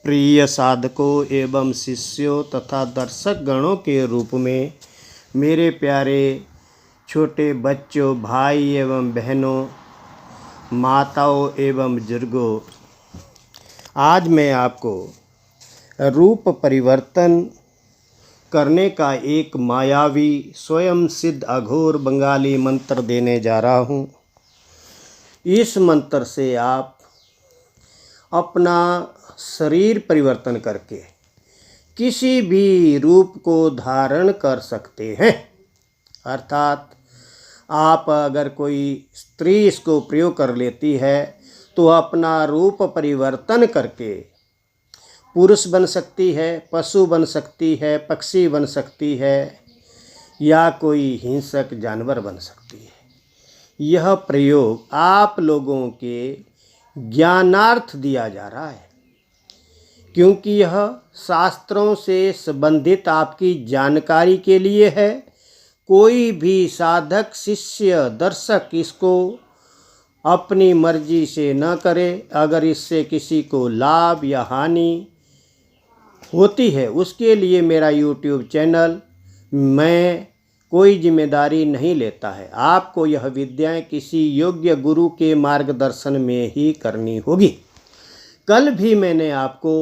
प्रिय साधकों एवं शिष्यों तथा दर्शक गणों के रूप में मेरे प्यारे छोटे बच्चों, भाई एवं बहनों, माताओं एवं बुजुर्गों, आज मैं आपको रूप परिवर्तन करने का एक मायावी स्वयं सिद्ध अघोर बंगाली मंत्र देने जा रहा हूँ। इस मंत्र से आप अपना शरीर परिवर्तन करके किसी भी रूप को धारण कर सकते हैं। अर्थात आप अगर कोई स्त्री इसको प्रयोग कर लेती है तो अपना रूप परिवर्तन करके पुरुष बन सकती है, पशु बन सकती है, पक्षी बन सकती है या कोई हिंसक जानवर बन सकती है। यह प्रयोग आप लोगों के ज्ञानार्थ दिया जा रहा है, क्योंकि यह शास्त्रों से संबंधित आपकी जानकारी के लिए है। कोई भी साधक, शिष्य, दर्शक इसको अपनी मर्जी से न करे। अगर इससे किसी को लाभ या हानि होती है उसके लिए मेरा यूट्यूब चैनल, मैं कोई जिम्मेदारी नहीं लेता है। आपको यह विद्याएं किसी योग्य गुरु के मार्गदर्शन में ही करनी होगी। कल भी मैंने आपको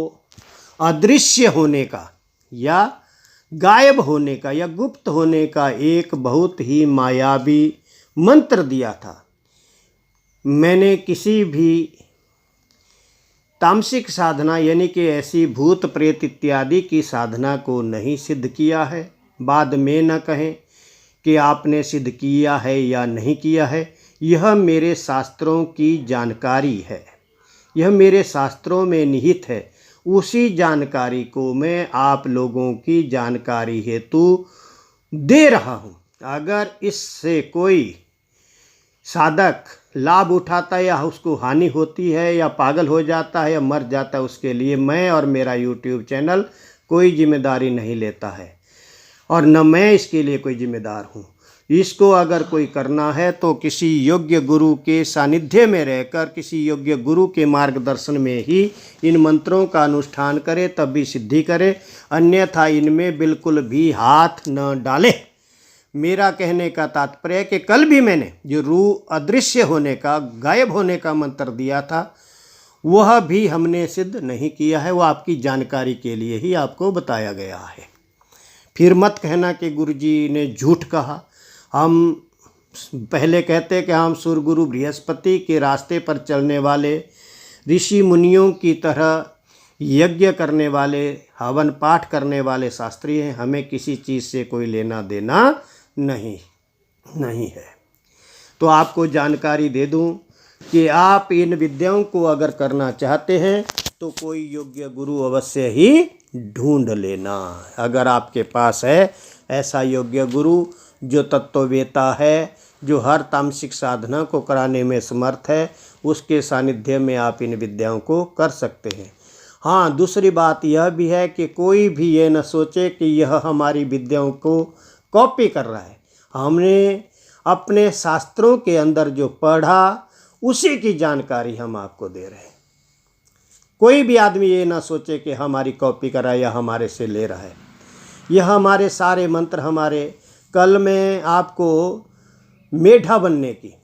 अदृश्य होने का या गायब होने का या गुप्त होने का एक बहुत ही मायावी मंत्र दिया था। मैंने किसी भी तामसिक साधना यानी कि ऐसी भूत प्रेत इत्यादि की साधना को नहीं सिद्ध किया है। बाद में न कहें कि आपने सिद्ध किया है या नहीं किया है। यह मेरे शास्त्रों की जानकारी है, यह मेरे शास्त्रों में निहित है। उसी जानकारी को मैं आप लोगों की जानकारी हेतु दे रहा हूँ। अगर इससे कोई साधक लाभ उठाता है या उसको हानि होती है या पागल हो जाता है या मर जाता है, उसके लिए मैं और मेरा यूट्यूब चैनल कोई जिम्मेदारी नहीं लेता है और न मैं इसके लिए कोई जिम्मेदार हूँ। इसको अगर कोई करना है तो किसी योग्य गुरु के सानिध्य में रहकर, किसी योग्य गुरु के मार्गदर्शन में ही इन मंत्रों का अनुष्ठान करे, तब भी सिद्धि करे। अन्यथा इनमें बिल्कुल भी हाथ न डाले। मेरा कहने का तात्पर्य है कि कल भी मैंने जो अदृश्य होने का, गायब होने का मंत्र दिया था, वह भी हमने सिद्ध नहीं किया है। वह आपकी जानकारी के लिए ही आपको बताया गया है। फिर मत कहना कि गुरुजी ने झूठ कहा। हम पहले कहते कि हम सूर्य गुरु बृहस्पति के रास्ते पर चलने वाले, ऋषि मुनियों की तरह यज्ञ करने वाले, हवन पाठ करने वाले शास्त्री हैं। हमें किसी चीज़ से कोई लेना देना नहीं है। तो आपको जानकारी दे दूं कि आप इन विद्याओं को अगर करना चाहते हैं तो कोई योग्य गुरु अवश्य ही ढूंढ लेना। अगर आपके पास है ऐसा योग्य गुरु जो तत्ववेता है, जो हर तामसिक साधना को कराने में समर्थ है, उसके सानिध्य में आप इन विद्याओं को कर सकते हैं। हाँ, दूसरी बात यह भी है कि कोई भी ये न सोचे कि यह हमारी विद्याओं को कॉपी कर रहा है। हमने अपने शास्त्रों के अंदर जो पढ़ा उसी की जानकारी हम आपको दे रहे हैं। कोई भी आदमी ये ना सोचे कि हमारी कॉपी कर रहा है या हमारे से ले रहा है। यह हमारे सारे मंत्र, हमारे कल मैं आपको मेढा बनने की,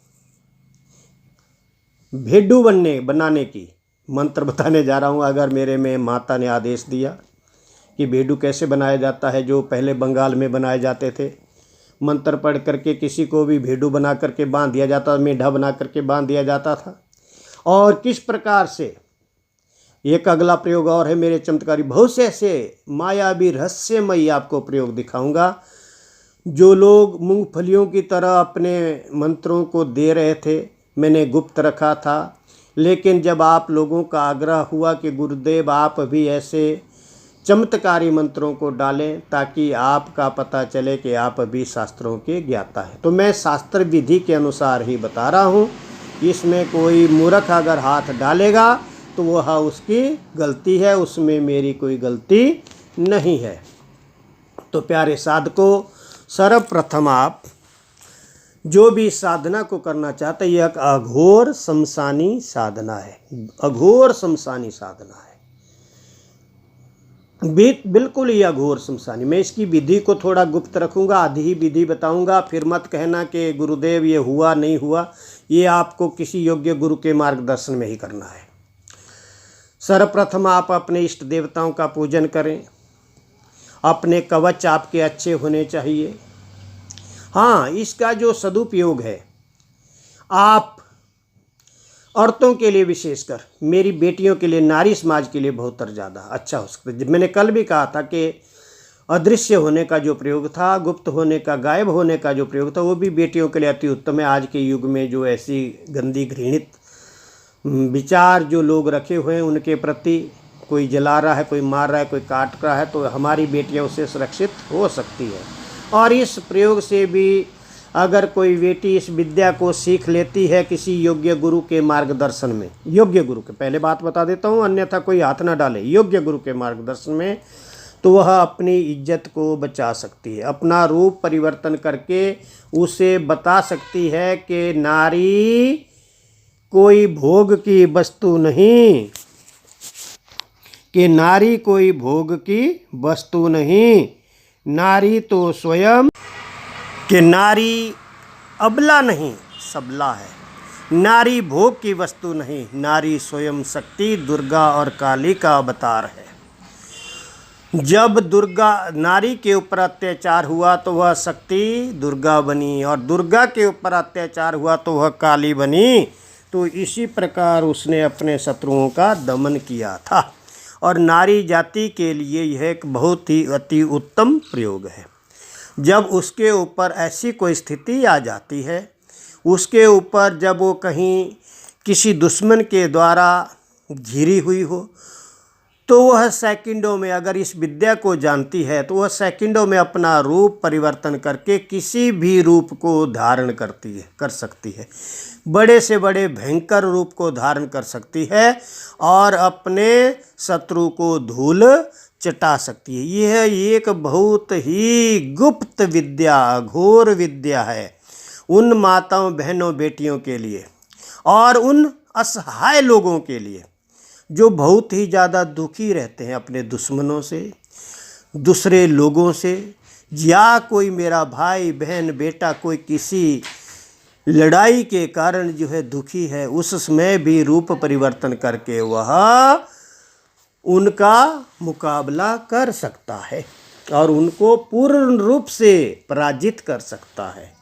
भेड़ू बनाने की मंत्र बताने जा रहा हूँ। अगर मेरे में माता ने आदेश दिया कि भेड़ू कैसे बनाया जाता है, जो पहले बंगाल में बनाए जाते थे, मंत्र पढ़ करके किसी को भी भेड़ू बना करके बांध दिया जाता, मेढा बना करके बांध दिया जाता था। और किस प्रकार से, एक अगला प्रयोग और है मेरे चमत्कारी, बहुत से ऐसे मायावी रहस्यमयी आपको प्रयोग दिखाऊंगा। जो लोग मूंगफलियों की तरह अपने मंत्रों को दे रहे थे, मैंने गुप्त रखा था। लेकिन जब आप लोगों का आग्रह हुआ कि गुरुदेव आप भी ऐसे चमत्कारी मंत्रों को डालें ताकि आपका पता चले कि आप भी शास्त्रों के ज्ञाता हैं, तो मैं शास्त्र विधि के अनुसार ही बता रहा हूँ। इसमें कोई मूर्ख अगर हाथ डालेगा तो वह उसकी गलती है, उसमें मेरी कोई गलती नहीं है। तो प्यारे साधकों, सर्वप्रथम आप जो भी साधना को करना चाहते हैं, यह एक अघोर शमशानी साधना है। अघोर शमशानी साधना है। बिल्कुल ही अघोर शमशानी। मैं इसकी विधि को थोड़ा गुप्त रखूंगा, आधी ही विधि बताऊंगा। फिर मत कहना कि गुरुदेव ये हुआ नहीं हुआ, ये आपको किसी योग्य गुरु के मार्गदर्शन में ही करना है। सर्वप्रथम आप अपने इष्ट देवताओं का पूजन करें। अपने कवच आपके अच्छे होने चाहिए। हाँ, इसका जो सदुपयोग है आप औरतों के लिए, विशेषकर मेरी बेटियों के लिए, नारी समाज के लिए बहुत ज़्यादा अच्छा हो सकता है। मैंने कल भी कहा था कि अदृश्य होने का जो प्रयोग था, गुप्त होने का, गायब होने का जो प्रयोग था, वो भी बेटियों के लिए अति उत्तम है। आज के युग में जो ऐसी गंदी घृणित विचार जो लोग रखे हुए हैं उनके प्रति, कोई जला रहा है, कोई मार रहा है, कोई काट रहा है, तो हमारी बेटियां उससे सुरक्षित हो सकती है। और इस प्रयोग से भी अगर कोई बेटी इस विद्या को सीख लेती है किसी योग्य गुरु के मार्गदर्शन में, योग्य गुरु के, पहले बात बता देता हूँ अन्यथा कोई हाथ ना डाले, योग्य गुरु के मार्गदर्शन में, तो वह अपनी इज्जत को बचा सकती है। अपना रूप परिवर्तन करके उसे बता सकती है कि नारी कोई भोग की वस्तु नहीं, कि नारी कोई भोग की वस्तु नहीं, नारी तो स्वयं, कि नारी अबला नहीं सबला है, नारी भोग की वस्तु नहीं, नारी स्वयं शक्ति, दुर्गा और काली का अवतार है। जब दुर्गा नारी के ऊपर अत्याचार हुआ तो वह शक्ति दुर्गा बनी, और दुर्गा के ऊपर अत्याचार हुआ तो वह काली बनी। तो इसी प्रकार उसने अपने शत्रुओं का दमन किया था। और नारी जाति के लिए यह एक बहुत ही अति उत्तम प्रयोग है। जब उसके ऊपर ऐसी कोई स्थिति आ जाती है, उसके ऊपर जब वो कहीं किसी दुश्मन के द्वारा घिरी हुई हो, तो वह सेकंडों में, अगर इस विद्या को जानती है तो वह सेकंडों में अपना रूप परिवर्तन करके किसी भी रूप को धारण कर सकती है। बड़े से बड़े भयंकर रूप को धारण कर सकती है और अपने शत्रु को धूल चटा सकती है। यह एक बहुत ही गुप्त विद्या, घोर विद्या है उन माताओं, बहनों, बेटियों के लिए और उन असहाय लोगों के लिए जो बहुत ही ज़्यादा दुखी रहते हैं अपने दुश्मनों से, दूसरे लोगों से, या कोई मेरा भाई बहन बेटा कोई किसी लड़ाई के कारण जो है दुखी है, उसमें भी रूप परिवर्तन करके वह उनका मुकाबला कर सकता है और उनको पूर्ण रूप से पराजित कर सकता है।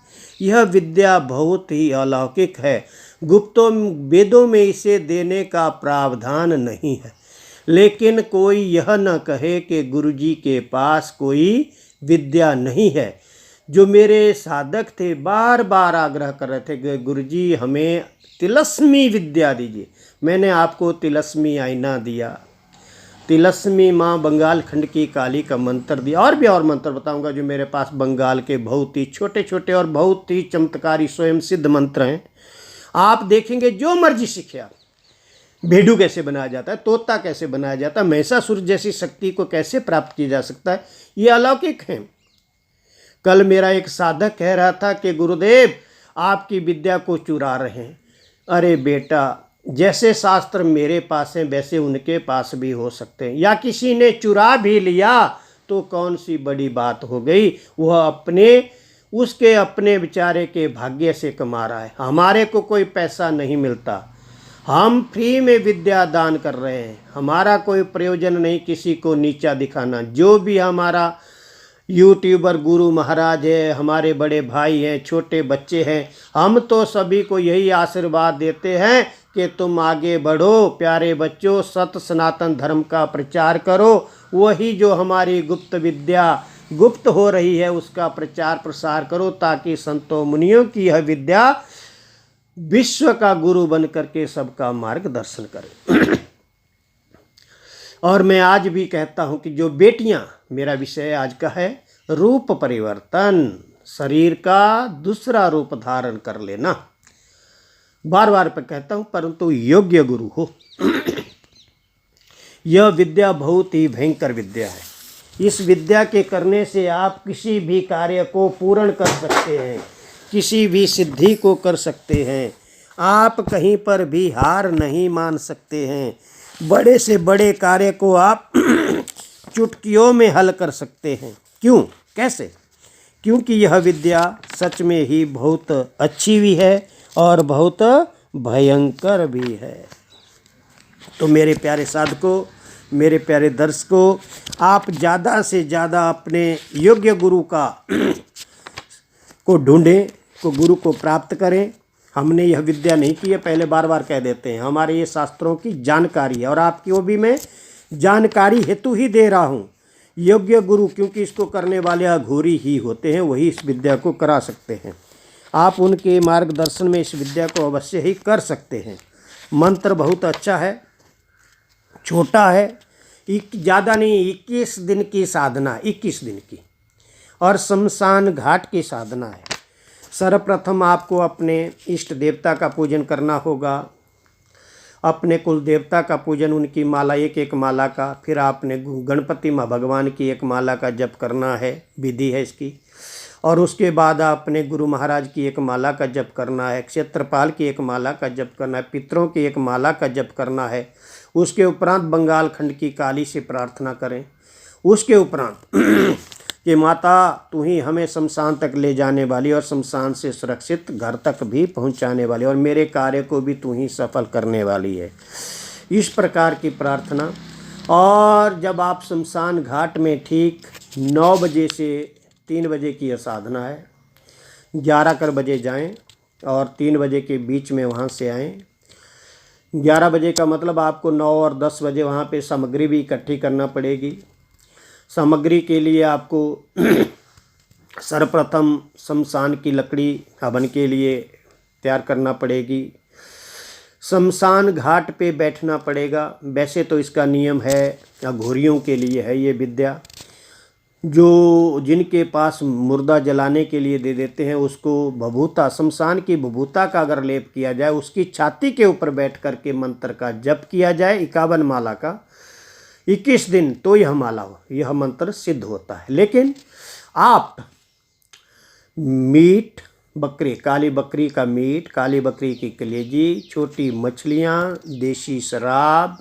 यह विद्या बहुत ही अलौकिक है। गुप्तों वेदों में इसे देने का प्रावधान नहीं है, लेकिन कोई यह न कहे कि गुरुजी के पास कोई विद्या नहीं है। जो मेरे साधक थे बार बार आग्रह कर रहे थे कि गुरुजी हमें तिलस्मी विद्या दीजिए। मैंने आपको तिलस्मी आईना दिया, तिलस्मी माँ बंगाल खंड की काली का मंत्र दिया, और भी और मंत्र बताऊंगा जो मेरे पास बंगाल के बहुत ही छोटे छोटे और बहुत ही चमत्कारी स्वयं सिद्ध मंत्र हैं। आप देखेंगे जो मर्जी सीखे आप, भेड़ू कैसे बनाया जाता है, तोता कैसे बनाया जाता है, महिषासुर जैसी शक्ति को कैसे प्राप्त किया जा सकता है, ये अलौकिक है। कल मेरा एक साधक कह रहा था कि गुरुदेव आपकी विद्या को चुरा रहे हैं। अरे बेटा, जैसे शास्त्र मेरे पास हैं वैसे उनके पास भी हो सकते हैं, या किसी ने चुरा भी लिया तो कौन सी बड़ी बात हो गई। वह उसके अपने बेचारे के भाग्य से कमा रहा है। हमारे को कोई पैसा नहीं मिलता, हम फ्री में विद्या दान कर रहे हैं। हमारा कोई प्रयोजन नहीं किसी को नीचा दिखाना। जो भी हमारा यूट्यूबर गुरु महाराज है, हमारे बड़े भाई हैं, छोटे बच्चे हैं, हम तो सभी को यही आशीर्वाद देते हैं कि तुम आगे बढ़ो प्यारे बच्चों, सत सनातन धर्म का प्रचार करो। वही जो हमारी गुप्त विद्या गुप्त हो रही है उसका प्रचार प्रसार करो, ताकि संतों मुनियों की यह विद्या विश्व का गुरु बन करके सबका मार्गदर्शन करे। और मैं आज भी कहता हूं कि जो बेटियां, मेरा विषय आज का है रूप परिवर्तन, शरीर का दूसरा रूप धारण कर लेना। बार बार पे कहता हूं, परंतु योग्य गुरु हो। यह विद्या बहुत ही भयंकर विद्या है। इस विद्या के करने से आप किसी भी कार्य को पूर्ण कर सकते हैं, किसी भी सिद्धि को कर सकते हैं। आप कहीं पर भी हार नहीं मान सकते हैं। बड़े से बड़े कार्य को आप चुटकियों में हल कर सकते हैं। क्यों, कैसे? क्योंकि यह विद्या सच में ही बहुत अच्छी भी है और बहुत भयंकर भी है। तो मेरे प्यारे साधकों, मेरे प्यारे दर्शकों, आप ज़्यादा से ज़्यादा अपने योग्य गुरु को ढूंढें, को गुरु को प्राप्त करें। हमने यह विद्या नहीं की है, पहले बार बार कह देते हैं, हमारे ये शास्त्रों की जानकारी है और आपकी वो भी मैं जानकारी हेतु ही दे रहा हूँ। योग्य गुरु, क्योंकि इसको करने वाले अघोरी ही होते हैं, वही इस विद्या को करा सकते हैं। आप उनके मार्गदर्शन में इस विद्या को अवश्य ही कर सकते हैं। मंत्र बहुत अच्छा है, छोटा है, ज़्यादा नहीं, 21 दिन की साधना, 21 दिन की, और शमशान घाट की साधना है। सर्वप्रथम आपको अपने इष्ट देवता का पूजन करना होगा, अपने कुल देवता का पूजन, उनकी माला, एक एक माला का, फिर आपने गणपति माँ भगवान की एक माला का जप करना है, विधि है इसकी। और उसके बाद आपने गुरु महाराज की एक माला का जप करना है, क्षेत्रपाल की एक माला का जप करना है, पितरों की एक माला का जप करना है। उसके उपरांत बंगाल खंड की काली से प्रार्थना करें। उसके उपरांत कि माता तू ही हमें शमशान तक ले जाने वाली और शमशान से सुरक्षित घर तक भी पहुंचाने वाली, और मेरे कार्य को भी तू ही सफल करने वाली है, इस प्रकार की प्रार्थना। और जब आप शमशान घाट में ठीक 9 बजे से 3 बजे की यह साधना है, 11 बजे जाएं और 3 बजे के बीच में वहाँ से आएँ। 11 बजे का मतलब आपको 9 और 10 बजे वहाँ पे सामग्री भी इकट्ठी करना पड़ेगी। सामग्री के लिए आपको सर्वप्रथम शमशान की लकड़ी हवन के लिए तैयार करना पड़ेगी। शमशान घाट पे बैठना पड़ेगा। वैसे तो इसका नियम है, अघोरियों के लिए है ये विद्या, जो जिनके पास मुर्दा जलाने के लिए दे देते हैं, उसको भभूता, शमशान की भभूता का अगर लेप किया जाए, उसकी छाती के ऊपर बैठ कर के मंत्र का जप किया जाए 51 माला का 21 दिन, तो यह मंत्र सिद्ध होता है। लेकिन आप मीट, बकरी, काली बकरी का मीट, काली बकरी की कलेजी, छोटी मछलियाँ, देसी शराब,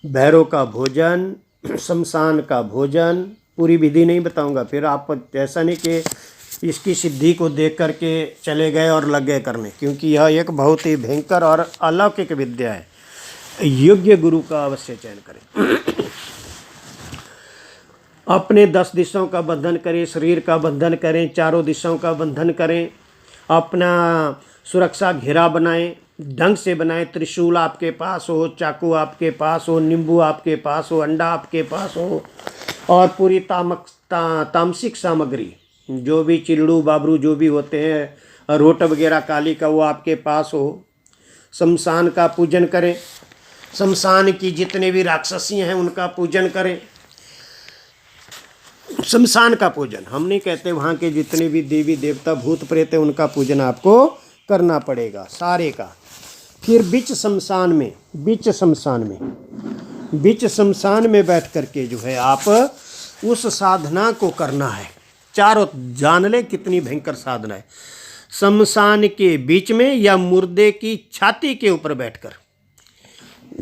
भैरव का भोजन, शमशान का भोजन, पूरी विधि नहीं बताऊंगा, फिर आप ऐसा नहीं कि इसकी सिद्धि को देख करके चले गए और लग गए करने, क्योंकि यह एक बहुत ही भयंकर और अलौकिक विद्या है। योग्य गुरु का अवश्य चयन करें। अपने 10 दिशाओं का बंधन करें, शरीर का बंधन करें, चारों दिशाओं का बंधन करें, अपना सुरक्षा घेरा बनाएं, ढंग से बनाएं। त्रिशूल आपके पास हो, चाकू आपके पास हो, नींबू आपके पास हो, अंडा आपके पास हो, और पूरी तामसिक सामग्री, जो भी चिल्लू बाबरू जो भी होते हैं, रोट वगैरह काली का, वो आपके पास हो। शमशान का पूजन करें, शमशान की जितने भी राक्षसियाँ हैं उनका पूजन करें। शमशान का पूजन, हम नहीं कहते, वहाँ के जितने भी देवी देवता भूत प्रेत हैं उनका पूजन आपको करना पड़ेगा, सारे का। फिर बीच शमशान में बैठ करके जो है आप उस साधना को करना है। चारों जान ले कितनी भयंकर साधना है। शमशान के बीच में या मुर्दे की छाती के ऊपर बैठकर,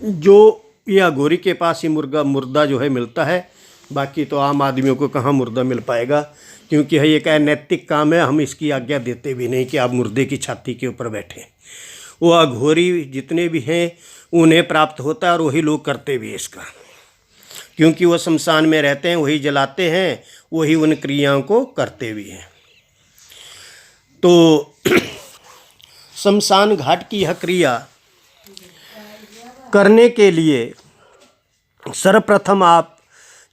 जो या घोरी के पास ही मुर्दा जो है मिलता है, बाकी तो आम आदमियों को कहाँ मुर्दा मिल पाएगा, क्योंकि है ये क्या नैतिक काम है, हम इसकी आज्ञा देते भी नहीं कि आप मुर्दे की छाती के ऊपर बैठें। वो अघोरी जितने भी हैं उन्हें प्राप्त होता है और वही लोग करते भी इसका, क्योंकि वो शमशान में रहते हैं, वही जलाते हैं, वही उन क्रियाओं को करते भी हैं। तो शमशान घाट की यह क्रिया करने के लिए सर्वप्रथम आप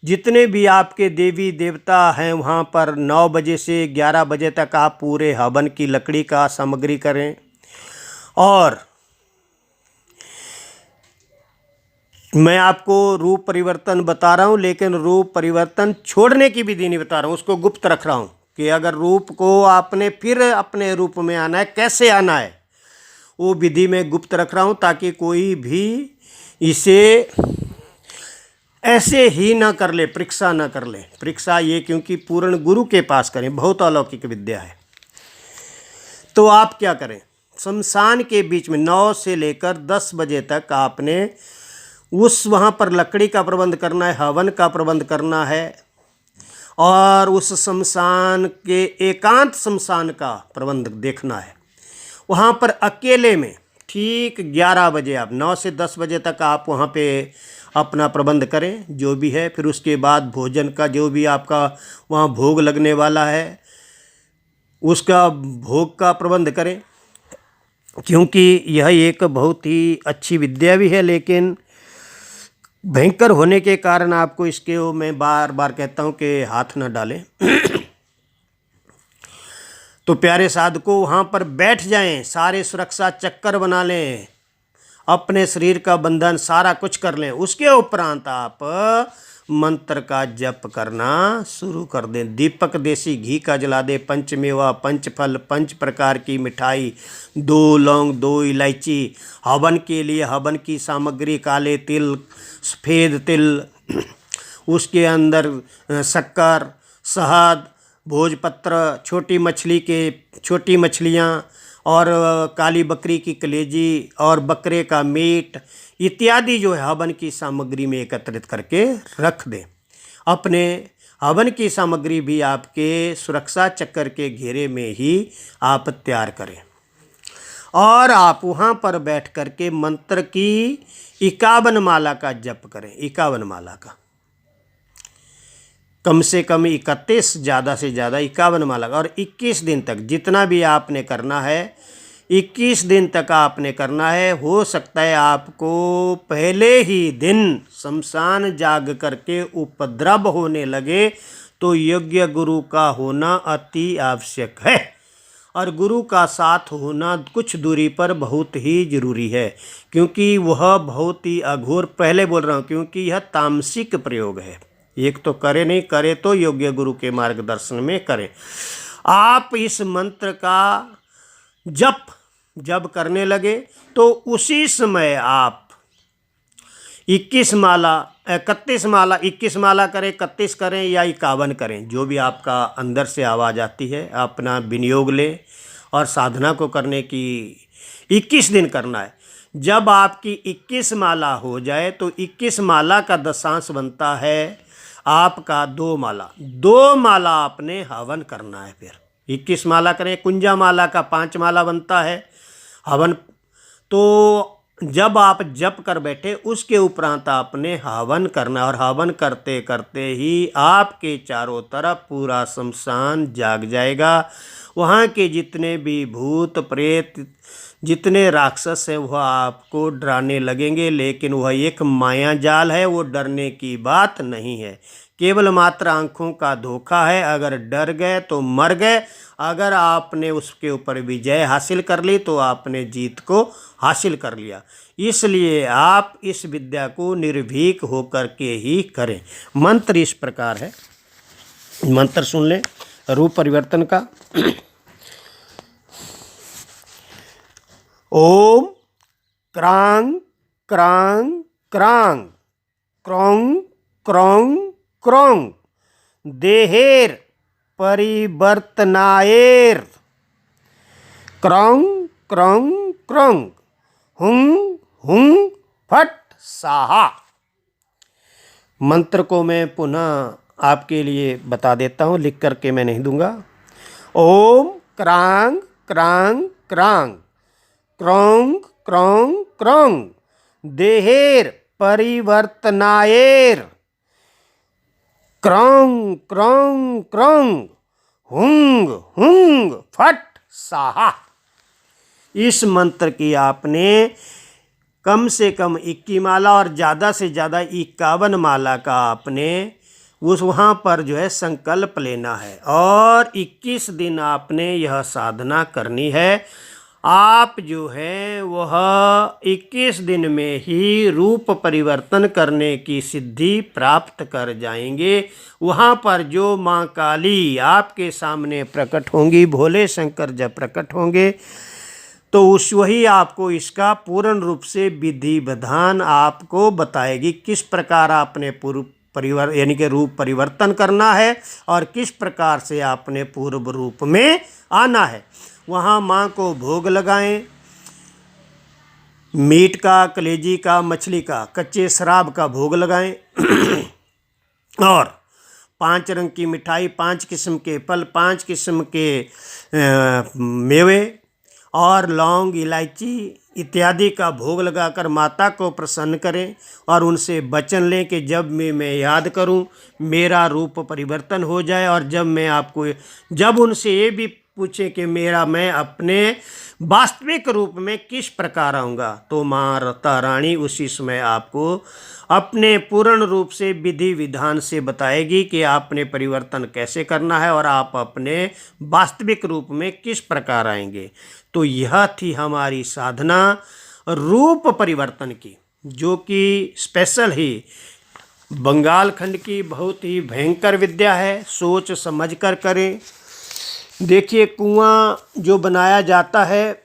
जितने भी आपके देवी देवता हैं वहाँ पर 9 बजे से 11 बजे तक आप पूरे हवन की लकड़ी का सामग्री करें। और मैं आपको रूप परिवर्तन बता रहा हूँ, लेकिन रूप परिवर्तन छोड़ने की विधि नहीं बता रहा हूँ, उसको गुप्त रख रहा हूँ कि अगर रूप को आपने फिर अपने रूप में आना है, कैसे आना है, वो विधि में गुप्त रख रहा हूँ, ताकि कोई भी इसे ऐसे ही ना कर ले, परीक्षा ना कर ले। परीक्षा ये क्योंकि पूर्ण गुरु के पास करें, बहुत अलौकिक विद्या है। तो आप क्या करें, शमशान के बीच में 9 से लेकर 10 बजे तक आपने उस वहाँ पर लकड़ी का प्रबंध करना है, हवन का प्रबंध करना है और उस शमशान के एकांत शमशान का प्रबंध देखना है। वहाँ पर अकेले में ठीक 11 बजे, आप 9 से 10 बजे तक आप वहाँ पे अपना प्रबंध करें जो भी है। फिर उसके बाद भोजन का जो भी आपका वहाँ भोग लगने वाला है उसका भोग का प्रबंध करें, क्योंकि यह एक बहुत ही अच्छी विद्या भी है, लेकिन भयंकर होने के कारण आपको इसके मैं बार बार कहता हूँ कि हाथ न डालें। तो प्यारे साधकों, वहाँ पर बैठ जाएं, सारे सुरक्षा चक्कर बना लें, अपने शरीर का बंधन सारा कुछ कर लें। उसके उपरांत आप मंत्र का जप करना शुरू कर दें। दीपक देसी घी का जला दें, पंचमेवा, पंचफल, 5 प्रकार की मिठाई, 2 लौंग, 2 इलायची, हवन के लिए हवन की सामग्री, काले तिल, सफ़ेद तिल, उसके अंदर शक्कर, शहद, भोजपत्र, छोटी मछलियाँ और काली बकरी की कलेजी और बकरे का मीट इत्यादि जो है हवन की सामग्री में एकत्रित करके रख दें। अपने हवन की सामग्री भी आपके सुरक्षा चक्र के घेरे में ही आप तैयार करें और आप वहाँ पर बैठ कर के मंत्र की 51 माला का जप करें। 51 माला का कम से कम 31, ज़्यादा से ज़्यादा 51 माला का, और 21 दिन तक जितना भी आपने करना है 21 दिन तक आपने करना है। हो सकता है आपको पहले ही दिन शमशान जाग करके उपद्रव होने लगे, तो योग्य गुरु का होना अति आवश्यक है और गुरु का साथ होना कुछ दूरी पर बहुत ही ज़रूरी है, क्योंकि वह बहुत ही अघोर, पहले बोल रहा हूँ क्योंकि यह तामसिक प्रयोग है। एक तो करे नहीं, करे तो योग्य गुरु के मार्गदर्शन में करें। आप इस मंत्र का जब करने लगे तो उसी समय आप 21 माला 31 माला 21 माला करें, 31 करें या 51 करें, जो भी आपका अंदर से आवाज़ आती है अपना विनियोग लें और साधना को करने की 21 दिन करना है। जब आपकी 21 माला हो जाए तो 21 माला का दशांश बनता है आपका 2 माला आपने हवन करना है। फिर 21 माला करें, कुंजा माला का 5 माला बनता है हवन। तो जब आप जप कर बैठे उसके उपरांत आपने हवन करना और हवन करते करते ही आपके चारों तरफ पूरा शमशान जाग जाएगा। वहाँ के जितने भी भूत प्रेत, जितने राक्षस हैं वह आपको डराने लगेंगे, लेकिन वह एक माया जाल है, वो डरने की बात नहीं है, केवल मात्र आँखों का धोखा है। अगर डर गए तो मर गए, अगर आपने उसके ऊपर विजय हासिल कर ली तो आपने जीत को हासिल कर लिया। इसलिए आप इस विद्या को निर्भीक होकर के ही करें। मंत्र इस प्रकार है, मंत्र सुन लें रूप परिवर्तन का। ओम क्रांग क्रांग क्रांग क्रोंग क्रोंग क्रोंग देहेर परिवर्तनाएर क्रोंग क्रोंग क्रोंग हुंग हुंग फट साहा। मंत्र को मैं पुनः आपके लिए बता देता हूँ, लिख करके मैं नहीं दूंगा। ओम क्रांग क्रांग क्रांग क्रोंग क्रोंग क्रोंग देहेर परिवर्तनाएर क्रोंग क्रोंग क्रोंग हुंग हुंग फट साहा। इस मंत्र की आपने कम से कम 21 माला और ज़्यादा से ज़्यादा 51 माला का आपने उस वहाँ पर जो है संकल्प लेना है और 21 दिन आपने यह साधना करनी है। आप जो है वह 21 दिन में ही रूप परिवर्तन करने की सिद्धि प्राप्त कर जाएंगे। वहाँ पर जो माँ काली आपके सामने प्रकट होंगी, भोले शंकर जब प्रकट होंगे तो उस वही आपको इसका पूर्ण रूप से विधि विधान आपको बताएगी, किस प्रकार आपने यानी कि रूप परिवर्तन करना है और किस प्रकार से आपने पूर्व रूप में आना है। वहाँ माँ को भोग लगाएं, मीट का, कलेजी का, मछली का, कच्चे शराब का भोग लगाएं और 5 रंग की मिठाई, 5 किस्म के फल, 5 किस्म के मेवे और लौंग, इलायची इत्यादि का भोग लगाकर माता को प्रसन्न करें और उनसे वचन लें कि जब मैं याद करूं मेरा रूप परिवर्तन हो जाए। और जब उनसे ये भी पूछें कि मैं अपने वास्तविक रूप में किस प्रकार आऊँगा, तो माता रानी उसी समय आपको अपने पूर्ण रूप से विधि विधान से बताएगी कि आपने परिवर्तन कैसे करना है और आप अपने वास्तविक रूप में किस प्रकार आएंगे। तो यह थी हमारी साधना रूप परिवर्तन की, जो कि स्पेशल ही बंगाल खंड की बहुत ही भयंकर विद्या है। सोच समझ कर करें। देखिए, कुआं जो बनाया जाता है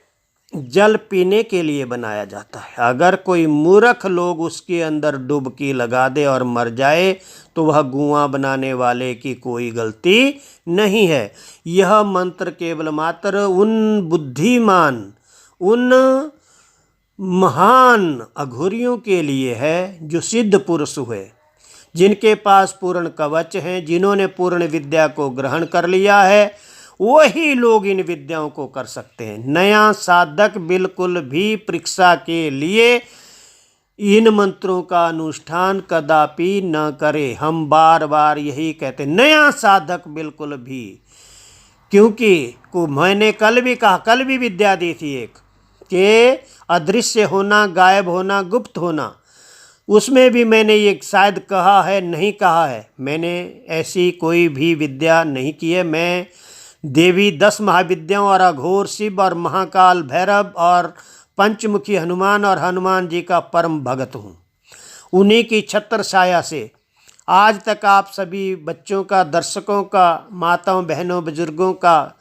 जल पीने के लिए बनाया जाता है। अगर कोई मूर्ख लोग उसके अंदर डुबकी लगा दे और मर जाए तो वह कुआं बनाने वाले की कोई गलती नहीं है। यह मंत्र केवल मात्र उन बुद्धिमान, उन महान अघोरियों के लिए है जो सिद्ध पुरुष हुए, जिनके पास पूर्ण कवच हैं, जिन्होंने पूर्ण विद्या को ग्रहण कर लिया है, वही लोग इन विद्याओं को कर सकते हैं। नया साधक बिल्कुल भी परीक्षा के लिए इन मंत्रों का अनुष्ठान कदापि न करे। हम बार बार यही कहते हैं, नया साधक बिल्कुल भी, क्योंकि मैंने कल भी विद्या दी थी एक, कि अदृश्य होना, गायब होना, गुप्त होना। उसमें भी मैंने ये शायद कहा है, नहीं कहा है, मैंने ऐसी कोई भी विद्या नहीं की है। मैं देवी 10 महाविद्याओं और अघोर शिव और महाकाल भैरव और पंचमुखी हनुमान और हनुमान जी का परम भगत हूँ। उन्हीं की छत्र छाया से आज तक आप सभी बच्चों का, दर्शकों का, माताओं बहनों बुजुर्गों का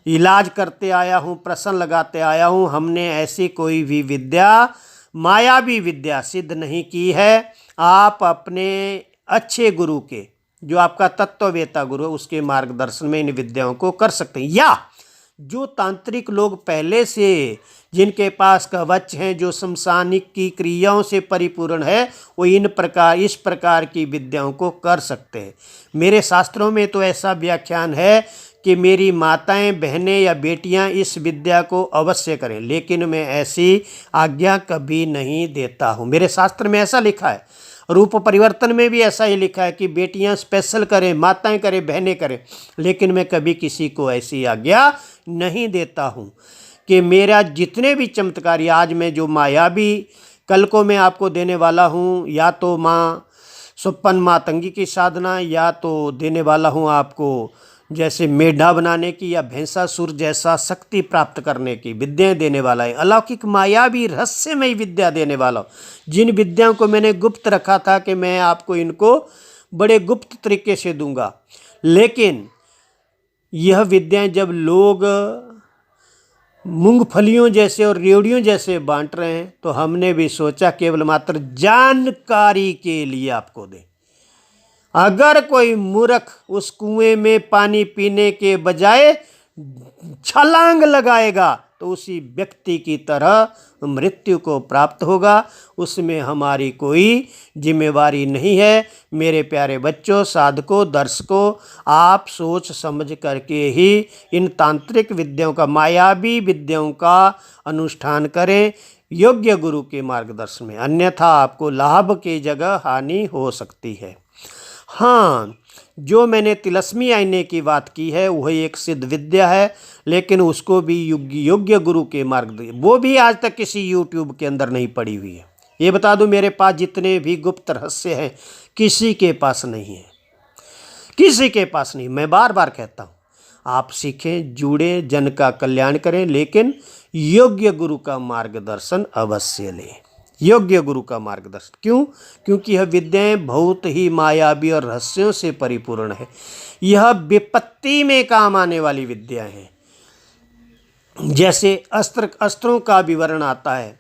इलाज करते आया हूँ, प्रश्न लगाते आया हूँ। हमने ऐसी कोई भी विद्या, मायावी विद्या सिद्ध नहीं की है। आप अपने अच्छे गुरु के, जो आपका तत्ववेता गुरु है, उसके मार्गदर्शन में इन विद्याओं को कर सकते हैं। या जो तांत्रिक लोग पहले से, जिनके पास कवच हैं, जो शमशानिक की क्रियाओं से परिपूर्ण है, वो इस प्रकार की विद्याओं को कर सकते हैं। मेरे शास्त्रों में तो ऐसा व्याख्यान है कि मेरी माताएं, बहनें या बेटियां इस विद्या को अवश्य करें, लेकिन मैं ऐसी आज्ञा कभी नहीं देता हूँ। मेरे शास्त्र में ऐसा लिखा है, रूप परिवर्तन में भी ऐसा ही लिखा है कि बेटियां स्पेशल करें, माताएं करें, बहनें करें, लेकिन मैं कभी किसी को ऐसी आज्ञा नहीं देता हूँ कि मेरा जितने भी चमत्कारी, आज मैं जो मायावी कल को मैं आपको देने वाला हूँ, या तो माँ सुप्पन मातंगी की साधना, या तो देने वाला हूँ आपको जैसे मेढा बनाने की या भैंसासुर जैसा शक्ति प्राप्त करने की विद्याएं देने वाला है। अलौकिक मायावी रहस्यमय विद्या देने वाला हूँ। जिन विद्याओं को मैंने गुप्त रखा था कि मैं आपको इनको बड़े गुप्त तरीके से दूंगा, लेकिन यह विद्याएं जब लोग मूंगफलियों जैसे और रेवड़ियों जैसे बांट रहे हैं, तो हमने भी सोचा केवल मात्र जानकारी के लिए आपको दें। अगर कोई मूर्ख उस कुएं में पानी पीने के बजाय छलांग लगाएगा तो उसी व्यक्ति की तरह मृत्यु को प्राप्त होगा। उसमें हमारी कोई जिम्मेवारी नहीं है। मेरे प्यारे बच्चों, साधकों, दर्शकों, आप सोच समझ करके ही इन तांत्रिक विद्याओं का, मायावी विद्याओं का अनुष्ठान करें योग्य गुरु के मार्गदर्शन में, अन्यथा आपको लाभ की जगह हानि हो सकती है। हाँ, जो मैंने तिलस्मी आईने की बात की है वह एक सिद्ध विद्या है, लेकिन उसको भी योग्य गुरु के मार्ग, वो भी आज तक किसी यूट्यूब के अंदर नहीं पड़ी हुई है। ये बता दूं, मेरे पास जितने भी गुप्त रहस्य हैं किसी के पास नहीं है, किसी के पास नहीं। मैं बार बार कहता हूँ, आप सीखें, जुड़ें, जन का कल्याण करें, लेकिन योग्य गुरु का मार्गदर्शन अवश्य लें। योग्य गुरु का मार्गदर्शन क्यों? क्योंकि यह विद्याएं बहुत ही मायावी और रहस्यों से परिपूर्ण है। यह विपत्ति में काम आने वाली विद्याएं हैं। जैसे अस्त्रों का विवरण आता है,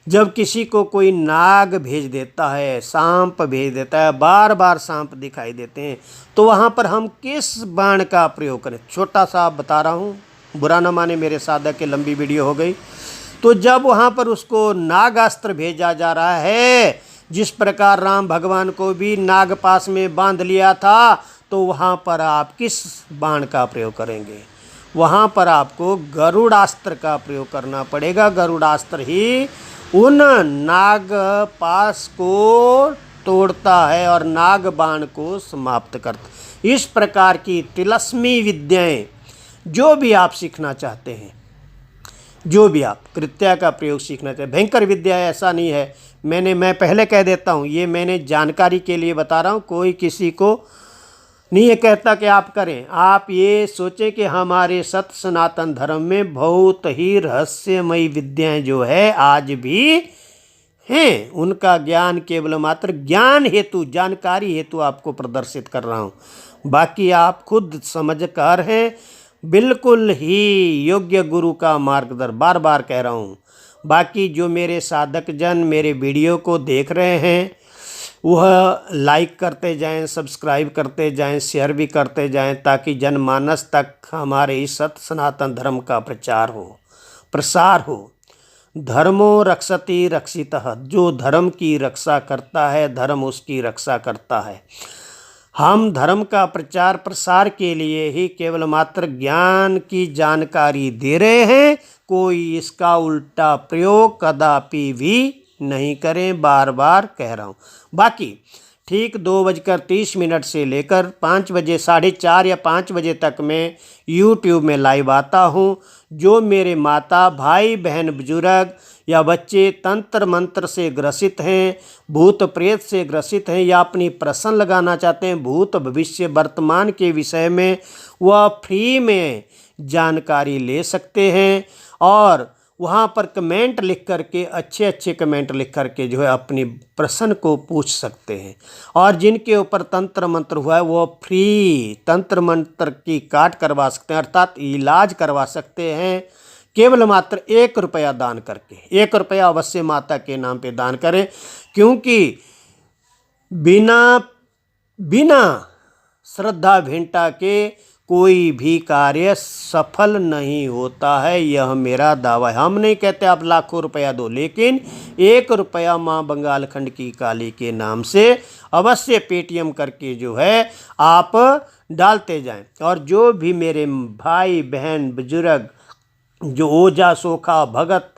जब किसी को कोई नाग भेज देता है, सांप भेज देता है, बार बार सांप दिखाई देते हैं, तो वहाँ पर हम किस बाण का प्रयोग करें? छोटा सा बता रहा हूँ, बुरा न माने मेरे साधक के, लंबी वीडियो हो गई। तो जब वहाँ पर उसको नागास्त्र भेजा जा रहा है, जिस प्रकार राम भगवान को भी नागपाश में बांध लिया था, तो वहाँ पर आप किस बाण का प्रयोग करेंगे? वहाँ पर आपको गरुड़ास्त्र का प्रयोग करना पड़ेगा। गरुड़ास्त्र ही उन नागपाश को तोड़ता है और नाग बाण को समाप्त करता। इस प्रकार की तिलस्मी विद्याएं जो भी आप सीखना चाहते हैं, जो भी आप कृत्या का प्रयोग सीखना चाहते हैं, भयंकर विद्या ऐसा नहीं है। मैं पहले कह देता हूँ, ये मैंने जानकारी के लिए बता रहा हूँ, कोई किसी को नहीं ये कहता कि आप करें। आप ये सोचें कि हमारे सत्य सनातन धर्म में बहुत ही रहस्यमयी विद्याएं जो है आज भी हैं, उनका ज्ञान केवल मात्र ज्ञान हेतु, जानकारी हेतु आपको प्रदर्शित कर रहा हूँ। बाकी आप खुद समझकार हैं, बिल्कुल ही योग्य गुरु का मार्गदर्शन, बार बार कह रहा हूँ। बाकी जो मेरे साधक जन मेरे वीडियो को देख रहे हैं, वह लाइक करते जाएं, सब्सक्राइब करते जाएं, शेयर भी करते जाएं, ताकि जनमानस तक हमारे इस सत्य सनातन धर्म का प्रचार हो, प्रसार हो। धर्मो रक्षति रक्षितः, जो धर्म की रक्षा करता है, धर्म उसकी रक्षा करता है। हम धर्म का प्रचार प्रसार के लिए ही केवल मात्र ज्ञान की जानकारी दे रहे हैं। कोई इसका उल्टा प्रयोग कदापि भी नहीं करें, बार बार कह रहा हूँ। बाकी ठीक 2:30 से लेकर 5 बजे, 4:30 या 5 बजे तक मैं YouTube में लाइव आता हूँ। जो मेरे माता, भाई, बहन, बुजुर्ग या बच्चे तंत्र मंत्र से ग्रसित हैं, भूत प्रेत से ग्रसित हैं, या अपनी प्रश्न लगाना चाहते हैं भूत भविष्य वर्तमान के विषय में, वह फ्री में जानकारी ले सकते हैं। और वहाँ पर कमेंट लिख करके, अच्छे अच्छे कमेंट लिख करके जो है अपनी प्रश्न को पूछ सकते हैं। और जिनके ऊपर तंत्र मंत्र हुआ है वो फ्री तंत्र मंत्र की काट करवा सकते हैं, अर्थात इलाज करवा सकते हैं, केवल मात्र 1 रुपया दान करके। 1 रुपया अवश्य माता के नाम पे दान करें, क्योंकि बिना श्रद्धा भेंटा के कोई भी कार्य सफल नहीं होता है, यह मेरा दावा है। हम नहीं कहते आप लाखों रुपया दो, लेकिन 1 रुपया माँ बंगालखंड की काली के नाम से अवश्य पेटीएम करके जो है आप डालते जाएं। और जो भी मेरे भाई बहन बुजुर्ग जो ओझा सोखा भगत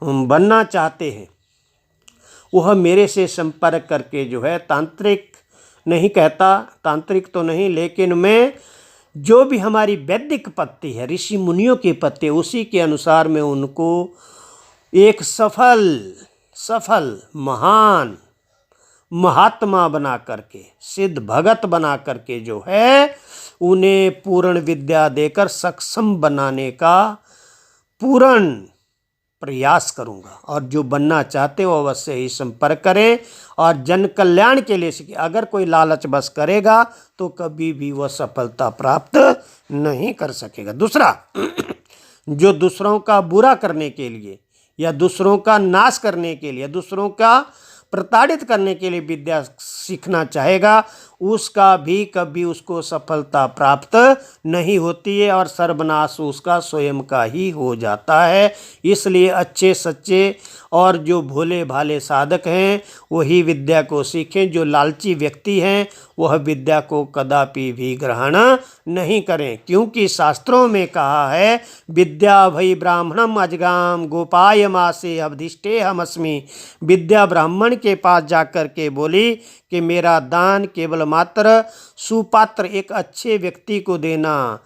बनना चाहते हैं, वह मेरे से संपर्क करके जो है, तांत्रिक नहीं कहता, तांत्रिक तो नहीं, लेकिन मैं जो भी हमारी वैदिक पत्ती है, ऋषि मुनियों की पत्ती, उसी के अनुसार मैं उनको एक सफल महान महात्मा बना करके, सिद्ध भगत बना करके जो है उन्हें पूर्ण विद्या देकर सक्षम बनाने का पूर्ण प्रयास करूंगा। और जो बनना चाहते हो अवश्य ही संपर्क करें और जन कल्याण के लिए सीखें। अगर कोई लालच बस करेगा तो कभी भी वह सफलता प्राप्त नहीं कर सकेगा। दूसरा, जो दूसरों का बुरा करने के लिए या दूसरों का नाश करने के लिए, दूसरों का प्रताड़ित करने के लिए विद्या सीखना चाहेगा, उसका भी कभी उसको सफलता प्राप्त नहीं होती है और सर्वनाश उसका स्वयं का ही हो जाता है। इसलिए अच्छे सच्चे और जो भोले भाले साधक हैं वही विद्या को सीखें। जो लालची व्यक्ति हैं वह विद्या को कदापि भी ग्रहण नहीं करें, क्योंकि शास्त्रों में कहा है विद्या भई ब्राह्मणम अजगाम गोपाय मासे अवधिष्ठे हमस्मि। विद्या ब्राह्मण के पास जाकर के बोली कि मेरा दान केवल मात्र सुपात्र एक अच्छे व्यक्ति को देना,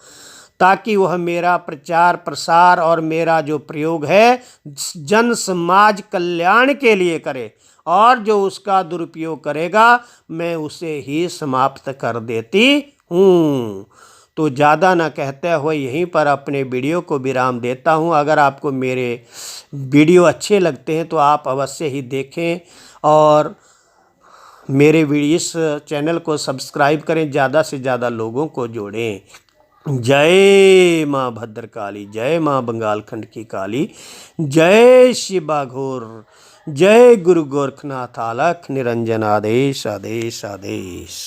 ताकि वह मेरा प्रचार प्रसार और मेरा जो प्रयोग है जन समाज कल्याण के लिए करे, और जो उसका दुरुपयोग करेगा मैं उसे ही समाप्त कर देती हूँ। तो ज़्यादा ना कहते हुए यहीं पर अपने वीडियो को विराम देता हूँ। अगर आपको मेरे वीडियो अच्छे लगते हैं तो आप अवश्य ही देखें और मेरे इस चैनल को सब्सक्राइब करें, ज़्यादा से ज़्यादा लोगों को जोड़ें। जय माँ भद्रकाली, जय माँ बंगालखंड की काली, जय शिव बाघोर, जय गुरु गोरखनाथ, अलख निरंजन, आदेश आदेश आदेश।